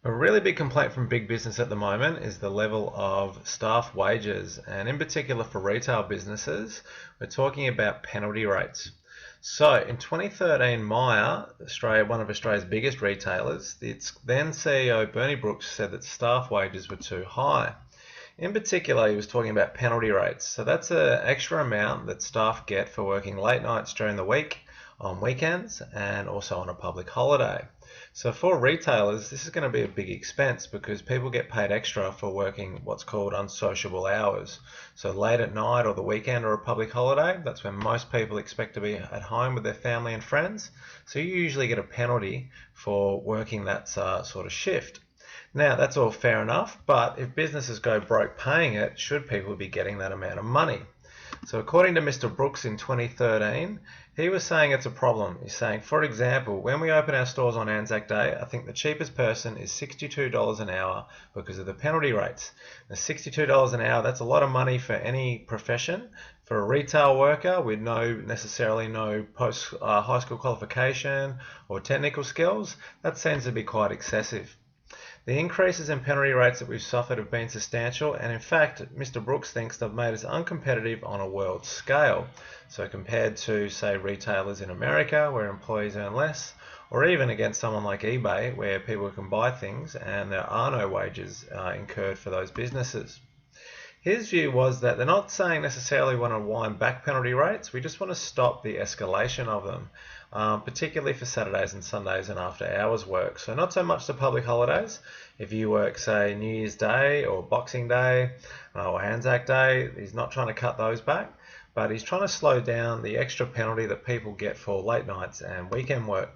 A really big complaint from big business at the moment is the level of staff wages, and in particular for retail businesses, we're talking about penalty rates. So in 2013, Myer, Australia, one of Australia's biggest retailers, its then CEO Bernie Brooks said that staff wages were too high. In particular, he was talking about penalty rates. So that's an extra amount that staff get for working late nights during the week, on weekends, and also on a public holiday. So for retailers, this is going to be a big expense because people get paid extra for working what's called unsociable hours. So late at night or the weekend or a public holiday, that's when most people expect to be at home with their family and friends. So you usually get a penalty for working that sort of shift. Now, that's all fair enough, but if businesses go broke paying it, should people be getting that amount of money? So according to Mr. Brooks in 2013, he was saying it's a problem. He's saying, for example, when we open our stores on Anzac Day, I think the cheapest person is $62 an hour because of the penalty rates. Now, $62 an hour, that's a lot of money for any profession. For a retail worker with necessarily no post high school qualification or technical skills, that seems to be quite excessive. The increases in penalty rates that we've suffered have been substantial, and in fact, Mr. Brooks thinks they've made us uncompetitive on a world scale. So compared to, say, retailers in America, where employees earn less, or even against someone like eBay, where people can buy things and there are no wages incurred for those businesses. His view was that they're not saying necessarily want to wind back penalty rates, we just want to stop the escalation of them, particularly for Saturdays and Sundays and after hours work. So not so much the public holidays. If you work, say, New Year's Day or Boxing Day or Anzac Day, he's not trying to cut those back, but he's trying to slow down the extra penalty that people get for late nights and weekend work.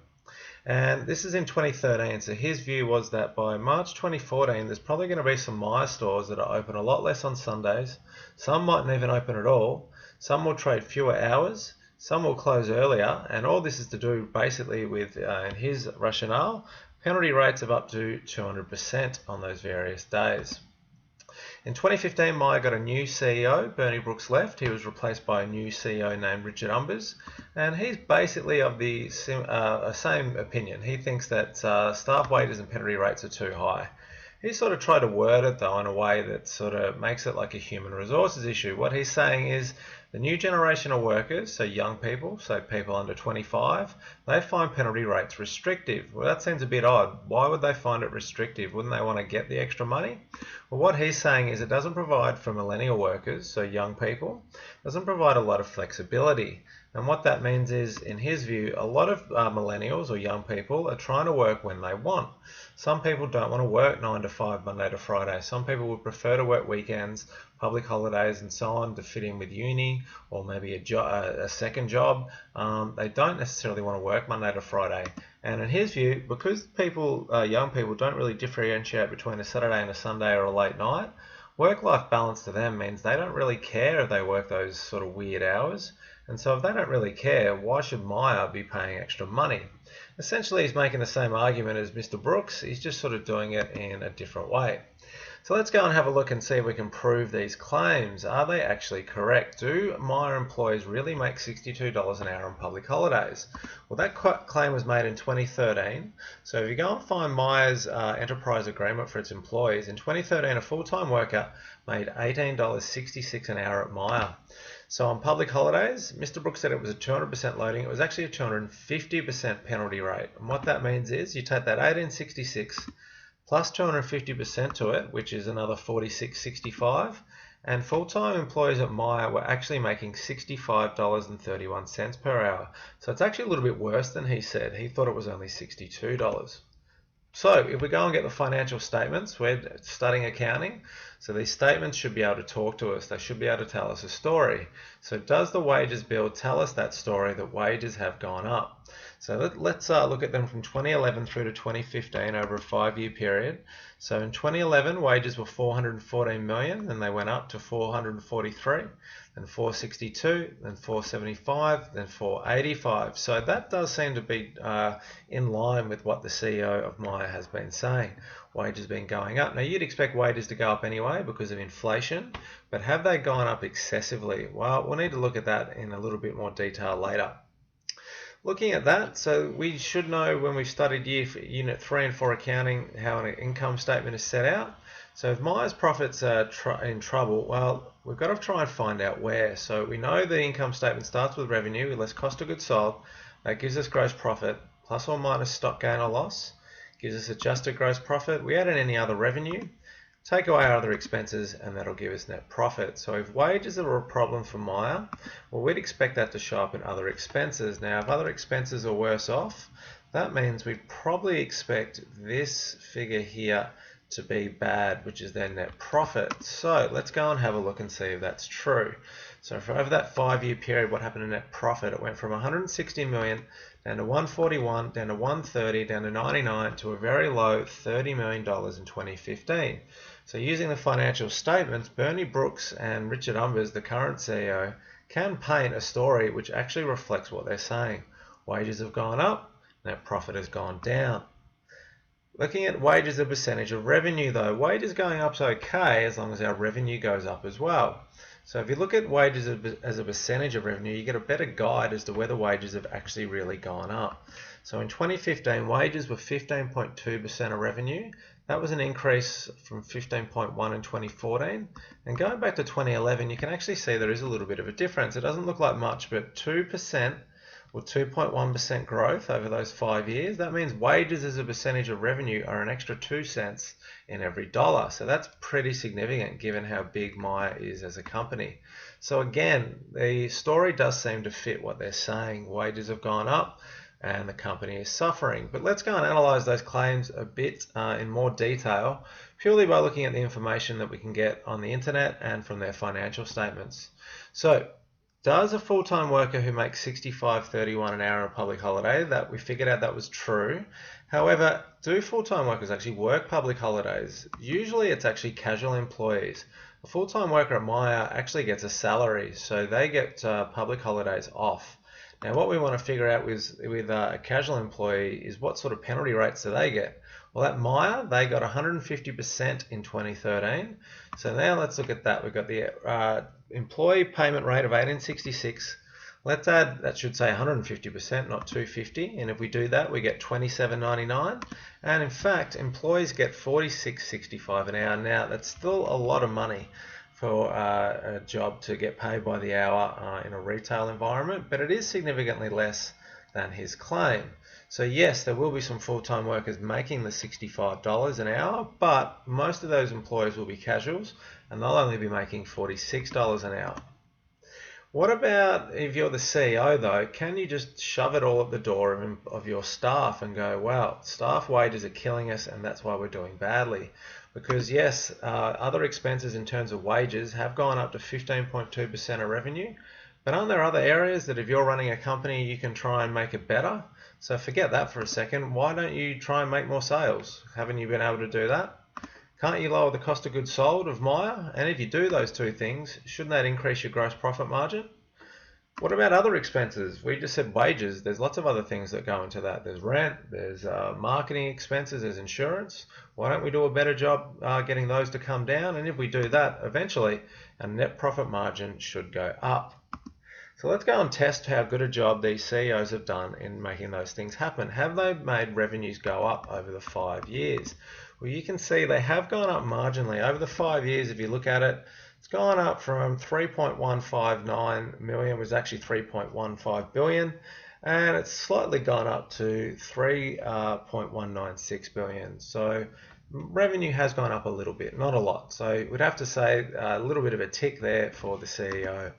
And this is in 2013, so his view was that by March 2014, there's probably going to be some Myer stores that are open a lot less on Sundays. Some mightn't even open at all. Some will trade fewer hours. Some will close earlier. And all this is to do basically with, in his rationale, penalty rates of up to 200% on those various days. In 2015, Myer got a new CEO. Bernie Brooks left. He was replaced by a new CEO named Richard Umbers, and he's basically of the same opinion. He thinks that staff wages and penalty rates are too high. He sort of tried to word it though in a way that sort of makes it like a human resources issue. What he's saying is the new generation of workers, so young people, so people under 25, they find penalty rates restrictive. Well, that seems a bit odd. Why would they find it restrictive? Wouldn't they want to get the extra money? Well, what he's saying is it doesn't provide for millennial workers, so young people, doesn't provide a lot of flexibility. And what that means is, in his view, a lot of millennials or young people are trying to work when they want. Some people don't want to work 9 to 5 Monday to Friday. Some people would prefer to work weekends, public holidays and so on to fit in with uni or maybe a second job. They don't necessarily want to work Monday to Friday. And in his view, because young people don't really differentiate between a Saturday and a Sunday or a late night, work-life balance to them means they don't really care if they work those sort of weird hours. And so if they don't really care, why should Myer be paying extra money? Essentially, he's making the same argument as Mr. Brooks. He's just sort of doing it in a different way. So let's go and have a look and see if we can prove these claims. Are they actually correct? Do Myer employees really make $62 an hour on public holidays? Well, that claim was made in 2013. So if you go and find Myer's enterprise agreement for its employees, in 2013 a full-time worker made $18.66 an hour at Myer. So on public holidays, Mr. Brooks said it was a 200% loading. It was actually a 250% penalty rate. And what that means is you take that $18.66 plus 250% to it, which is another $46.65, and full-time employees at Myer were actually making $65.31 per hour. So it's actually a little bit worse than he said. He thought it was only $62. So if we go and get the financial statements, we're studying accounting, so these statements should be able to talk to us. They should be able to tell us a story. So does the wages bill tell us that story that wages have gone up? So let's look at them from 2011 through to 2015 over a 5-year period. So in 2011, wages were $414 million, then they went up to $443, then $462, then $475, then $485. So that does seem to be in line with what the CEO of Myer has been saying. Wages have been going up. Now you'd expect wages to go up anyway because of inflation, but have they gone up excessively? Well, we'll need to look at that in a little bit more detail later. Looking at that, so we should know when we've studied Unit 3 and 4 accounting how an income statement is set out. So if Myers profits are in trouble, well, we've got to try and find out where. So we know the income statement starts with revenue, less cost of goods sold. That gives us gross profit, plus or minus stock gain or loss. Gives us adjusted gross profit. We add in any other revenue. Take away our other expenses and that'll give us net profit. So if wages are a problem for Myer, well, we'd expect that to show up in other expenses. Now, if other expenses are worse off, that means we probably expect this figure here to be bad, which is their net profit. So let's go and have a look and see if that's true. So for over that 5-year period, what happened to net profit? It went from 160 million down to 141, down to 130, down to 99, to a very low $30 million in 2015. So using the financial statements, Bernie Brooks and Richard Umbers, the current CEO, can paint a story which actually reflects what they're saying. Wages have gone up, net profit has gone down. Looking at wages as a percentage of revenue though, wages going up is okay as long as our revenue goes up as well. So if you look at wages as a percentage of revenue, you get a better guide as to whether wages have actually really gone up. So in 2015, wages were 15.2% of revenue. That was an increase from 15.1 in 2014. And going back to 2011, you can actually see there is a little bit of a difference. It doesn't look like much, but 2% or 2.1% growth over those 5 years. That means wages as a percentage of revenue are an extra 2 cents in every dollar. So that's pretty significant given how big Myer is as a company. So again, the story does seem to fit what they're saying. Wages have gone up and the company is suffering. But let's go and analyze those claims a bit in more detail, purely by looking at the information that we can get on the internet and from their financial statements. So does a full-time worker who makes $65.31 an hour on a public holiday, that we figured out that was true. However, do full-time workers actually work public holidays? Usually it's actually casual employees. A full-time worker at Myer actually gets a salary, so they get public holidays off. Now what we want to figure out with a casual employee is what sort of penalty rates do they get? Well, at Myer, they got 150% in 2013. So now let's look at that. We've got the employee payment rate of 1866. Let's add, that should say 150%, not 250. And if we do that, we get $27.99. And in fact, employees get $46.65 an hour. Now, that's still a lot of money for a job to get paid by the hour in a retail environment, but it is significantly less than his claim. So yes, there will be some full-time workers making the $65 an hour, but most of those employees will be casuals and they'll only be making $46 an hour. What about if you're the CEO though? Can you just shove it all at the door of your staff and go, well, staff wages are killing us and that's why we're doing badly? Because yes, other expenses in terms of wages have gone up to 15.2% of revenue, but aren't there other areas that if you're running a company you can try and make it better? So forget that for a second. Why don't you try and make more sales? Haven't you been able to do that? Can't you lower the cost of goods sold of Myer? And if you do those two things, shouldn't that increase your gross profit margin? What about other expenses? We just said wages. There's lots of other things that go into that. There's rent, there's marketing expenses, there's insurance. Why don't we do a better job getting those to come down? And if we do that, eventually our net profit margin should go up. So let's go and test how good a job these CEOs have done in making those things happen. Have they made revenues go up over the 5 years? Well, you can see they have gone up marginally. Over the 5 years, if you look at it, it's gone up from 3.159 million, was actually 3.15 billion, and it's slightly gone up to 3.196 billion. So revenue has gone up a little bit, not a lot. So we'd have to say a little bit of a tick there for the CEO.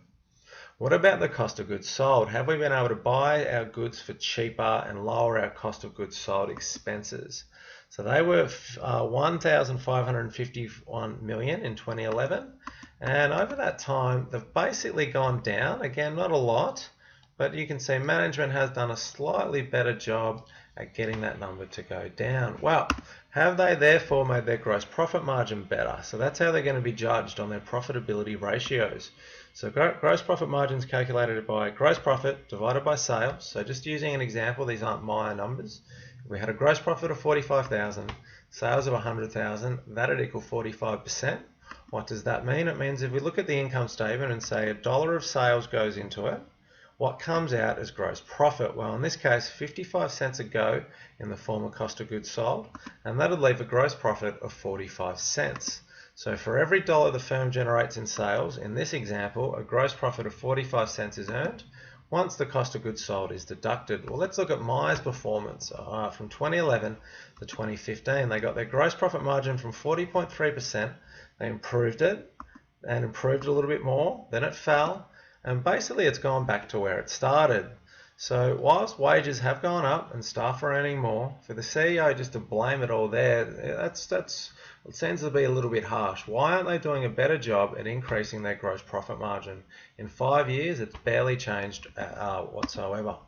What about the cost of goods sold? Have we been able to buy our goods for cheaper and lower our cost of goods sold expenses? So they were 1,551 million in 2011, and over that time they've basically gone down. Again, not a lot, but you can see management has done a slightly better job at getting that number to go down. Well, have they therefore made their gross profit margin better? So that's how they're going to be judged on their profitability ratios. So gross profit margin is calculated by gross profit divided by sales. So just using an example, these aren't Myer numbers. If we had a gross profit of 45,000, sales of 100,000, that'd equal 45%. What does that mean? It means if we look at the income statement and say $1 of sales goes into it, what comes out as gross profit? Well, in this case, 55 cents a go in the form of cost of goods sold, and that'll leave a gross profit of 45 cents. So for every dollar the firm generates in sales, in this example, a gross profit of 45 cents is earned once the cost of goods sold is deducted. Well, let's look at Myer's performance from 2011 to 2015. They got their gross profit margin from 40.3%. They improved it and improved it a little bit more. Then it fell, and basically it's gone back to where it started. So whilst wages have gone up and staff are earning more, for the CEO just to blame it all there, it seems to be a little bit harsh. Why aren't they doing a better job at increasing their gross profit margin? In 5 years, it's barely changed whatsoever.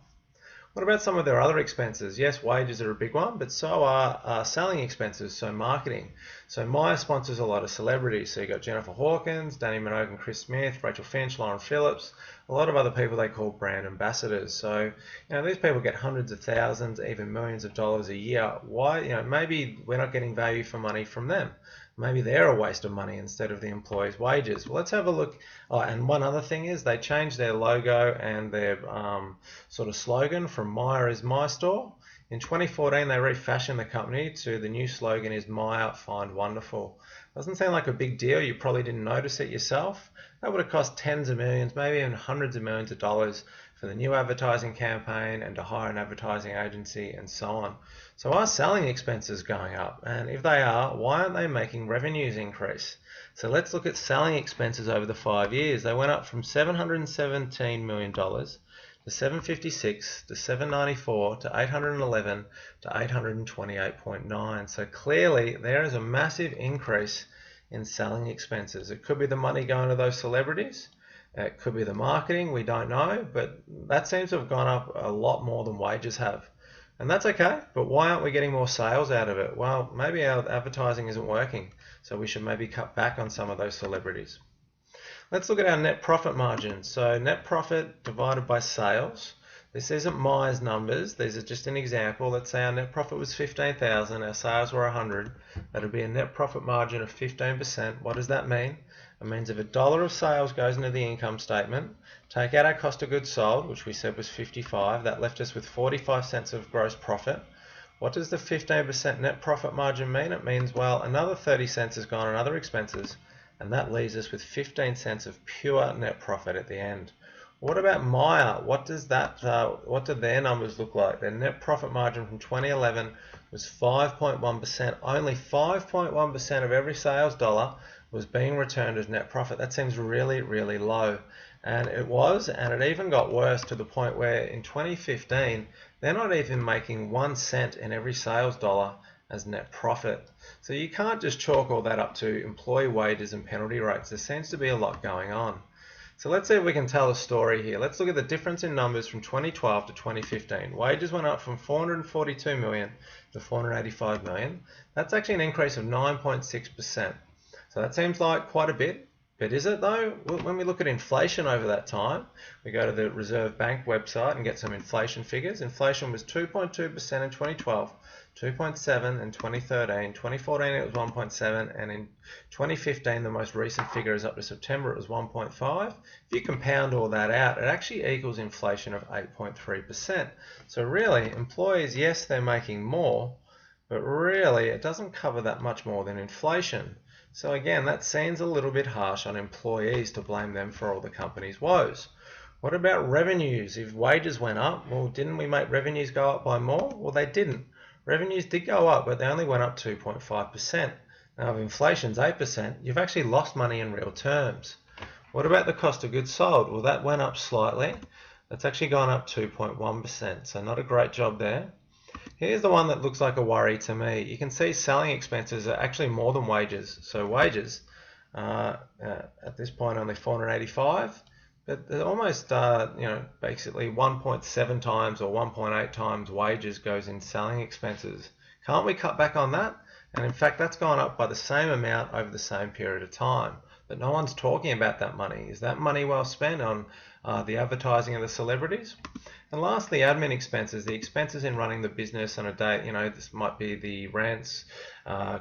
What about some of their other expenses? Yes, wages are a big one, but so are selling expenses, so marketing. So Myer sponsors a lot of celebrities. So you've got Jennifer Hawkins, Danny Minogue and Chris Smith, Rachel Finch, Lauren Phillips, a lot of other people they call brand ambassadors. So, these people get hundreds of thousands, even millions of dollars a year. Why? Maybe we're not getting value for money from them. Maybe they're a waste of money instead of the employees' wages. Well, let's have a look. Oh, and one other thing is they changed their logo and their sort of slogan from Myer is My Store. In 2014, they refashioned the company to the new slogan is Myer Find Wonderful. Doesn't seem like a big deal. You probably didn't notice it yourself. That would have cost tens of millions, maybe even hundreds of millions of dollars for the new advertising campaign and to hire an advertising agency and so on. So are selling expenses going up? And if they are, why aren't they making revenues increase? So let's look at selling expenses over the 5 years. They went up from $717 million to 756 to 794 to 811 to 828.9. So clearly there is a massive increase in selling expenses. It could be the money going to those celebrities. It could be the marketing, we don't know, but that seems to have gone up a lot more than wages have. And that's okay, but why aren't we getting more sales out of it? Well, maybe our advertising isn't working, so we should maybe cut back on some of those celebrities. Let's look at our net profit margin. So net profit divided by sales. This isn't Myer's numbers, these are just an example. Let's say our net profit was 15,000, our sales were 100. That would be a net profit margin of 15%. What does that mean? It means if $1 of sales goes into the income statement, take out our cost of goods sold, which we said was 55, that left us with 45 cents of gross profit. What does the 15% net profit margin mean? It means, well, another 30 cents has gone on other expenses, and that leaves us with 15 cents of pure net profit at the end. What about Myer? What do their numbers look like? Their net profit margin from 2011 was 5.1%. Only 5.1% of every sales dollar was being returned as net profit. That seems really, really low. And it was, and it even got worse to the point where in 2015, they're not even making 1 cent in every sales dollar as net profit. So you can't just chalk all that up to employee wages and penalty rates. There seems to be a lot going on. So let's see if we can tell a story here. Let's look at the difference in numbers from 2012 to 2015. Wages went up from 442 million to 485 million. That's actually an increase of 9.6%. So that seems like quite a bit. But is it though? When we look at inflation over that time, we go to the Reserve Bank website and get some inflation figures. Inflation was 2.2% in 2012, 2.7 in 2013, 2014 it was 1.7, and in 2015 the most recent figure is up to September, it was 1.5. If you compound all that out, it actually equals inflation of 8.3%. So really, employees, yes, they're making more, but really it doesn't cover that much more than inflation. So again, that seems a little bit harsh on employees to blame them for all the company's woes. What about revenues? If wages went up, well, didn't we make revenues go up by more? Well, they didn't. Revenues did go up, but they only went up 2.5%. Now, if inflation's 8%, you've actually lost money in real terms. What about the cost of goods sold? Well, that went up slightly. That's actually gone up 2.1%, so not a great job there. Here's the one that looks like a worry to me. You can see selling expenses are actually more than wages. So wages, at this point only 485, but they're almost, basically 1.7 times or 1.8 times wages goes in selling expenses. Can't we cut back on that? And in fact, that's gone up by the same amount over the same period of time. But no one's talking about that money. Is that money well spent on the advertising of the celebrities? And lastly, admin expenses, the expenses in running the business on a day, this might be the rents,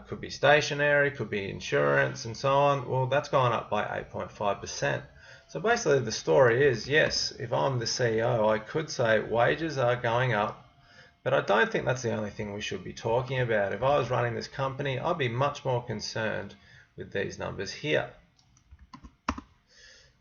could be stationery, could be insurance and so on. Well, that's gone up by 8.5%. So basically the story is, yes, if I'm the CEO, I could say wages are going up, but I don't think that's the only thing we should be talking about. If I was running this company, I'd be much more concerned with these numbers here.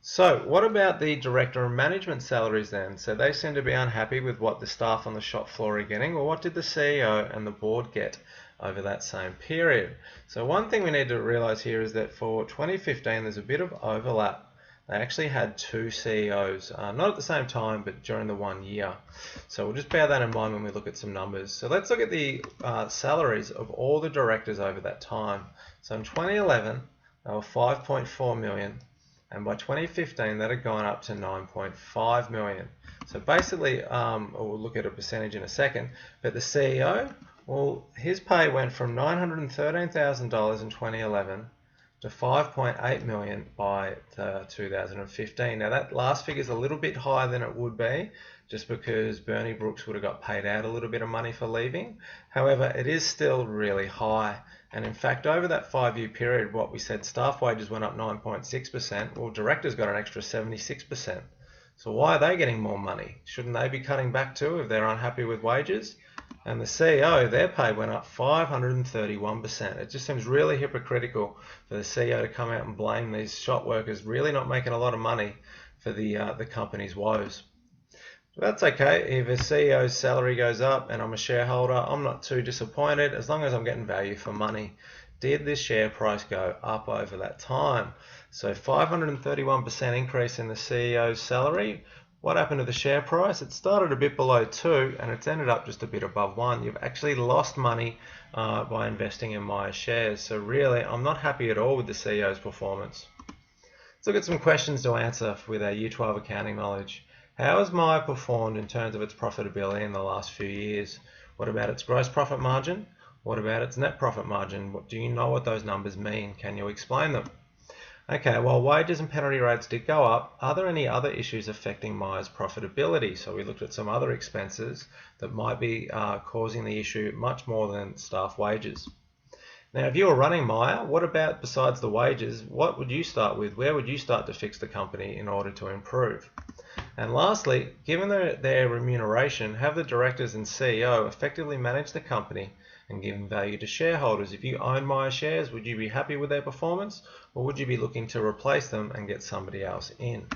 So what about the director and management salaries then? So they seem to be unhappy with what the staff on the shop floor are getting. Well, what did the CEO and the board get over that same period? So one thing we need to realize here is that for 2015 there's a bit of overlap. They actually had two CEOs, not at the same time, but during the 1 year. So we'll just bear that in mind when we look at some numbers. So let's look at the salaries of all the directors over that time. So in 2011, they were 5.4 million. And by 2015, that had gone up to 9.5 million. So basically, we'll look at a percentage in a second, but the CEO, well, his pay went from $913,000 in 2011 to 5.8 million by 2015. Now that last figure is a little bit higher than it would be, just because Bernie Brooks would have got paid out a little bit of money for leaving. However, it is still really high. And in fact, over that 5-year period, what we said, staff wages went up 9.6%. Well, directors got an extra 76%. So why are they getting more money? Shouldn't they be cutting back too if they're unhappy with wages? And the CEO, their pay went up 531%. It just seems really hypocritical for the CEO to come out and blame these shop workers really not making a lot of money for the company's woes. That's okay. If a CEO's salary goes up and I'm a shareholder, I'm not too disappointed as long as I'm getting value for money. Did this share price go up over that time? So 531% increase in the CEO's salary. What happened to the share price? It started a bit below 2 and it's ended up just a bit above 1. You've actually lost money by investing in Myer shares. So really, I'm not happy at all with the CEO's performance. Let's look at some questions to answer with our Year 12 accounting knowledge. How has Myer performed in terms of its profitability in the last few years? What about its gross profit margin? What about its net profit margin? Do you know what those numbers mean? Can you explain them? Okay, while wages and penalty rates did go up, are there any other issues affecting Myer's profitability? So we looked at some other expenses that might be causing the issue much more than staff wages. Now, if you were running Myer, what about besides the wages, what would you start with? Where would you start to fix the company in order to improve? And lastly, given their remuneration, have the directors and CEO effectively managed the company and given value to shareholders? If you own Myer shares, would you be happy with their performance, or would you be looking to replace them and get somebody else in?